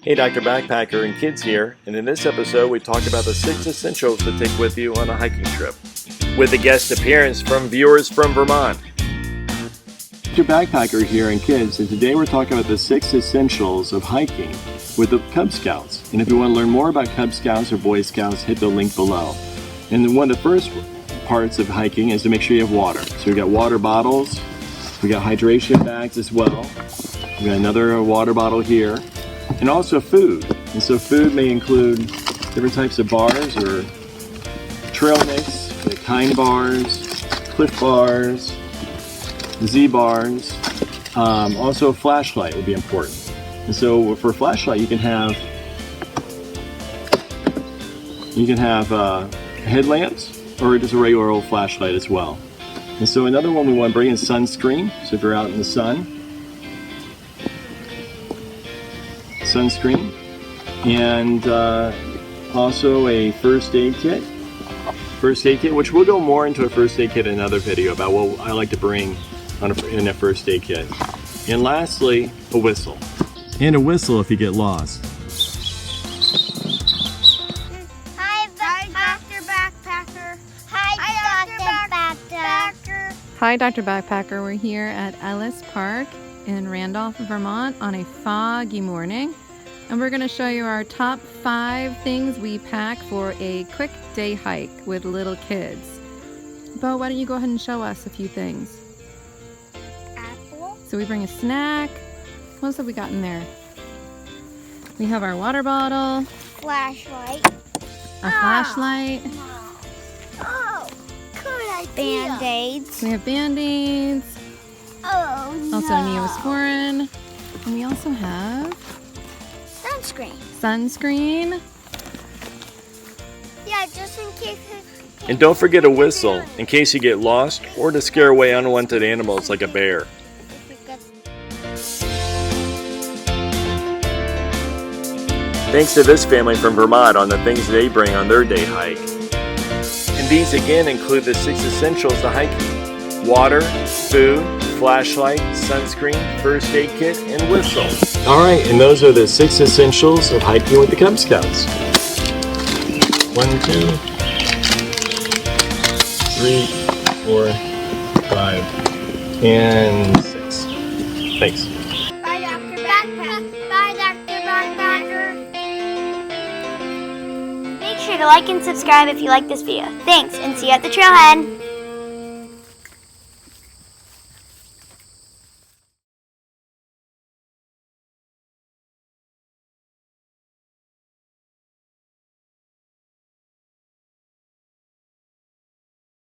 Hey, Dr. Backpacker and Kids here, and in this episode we talk about the 6 essentials to take with you on a hiking trip, with a guest appearance from viewers from Vermont. Dr. Backpacker here and Kids, and today we're talking about the 6 essentials of hiking with the Cub Scouts. And if you want to learn more about Cub Scouts or Boy Scouts, hit the link below. And then one of the first parts of hiking is to make sure you have water. So we've got water bottles, we got hydration bags as well, we got another water bottle here. And also food. And so food may include different types of bars or trail mix, like Kind bars, Cliff bars, Z bars. Also a flashlight would be important. And so for a flashlight you can have headlamps or just a regular old flashlight as well. And so another one we want to bring is sunscreen. So if you're out in the sun, sunscreen, and also a first aid kit, which we'll go more into a first aid kit in another video about what I like to bring in a first aid kit. And lastly, a whistle. And a whistle if you get lost. Hi, Dr. Backpacker. Hi, Dr. Backpacker. Hi, Dr. Backpacker. We're here at Ellis Park in Randolph, Vermont on a foggy morning, and we're going to show you our top 5 things we pack for a quick day hike with little kids. Bo, why don't you go ahead and show us a few things? Apple. So we bring a snack. What else have we got in there? We have our water bottle, Flashlight. a flashlight. Oh, good idea. Band-Aids. We have Band-Aids, Oh, no. also Neosporin, and we also have Sunscreen. sunscreen. Yeah, just in case. And don't forget a whistle in case you get lost or to scare away unwanted animals like a bear. Thanks to this family from Vermont on the things they bring on their day hike. And these again include the 6 essentials to hiking: water, food, flashlight, sunscreen, first aid kit, and whistle. Alright, and those are the 6 essentials of hiking with the Cub Scouts. 1, 2, 3, 4, 5, and 6. Thanks. Bye, Dr. Backpacker. Bye, Dr. Backpacker. Make sure to like and subscribe if you like this video. Thanks, and see you at the trailhead.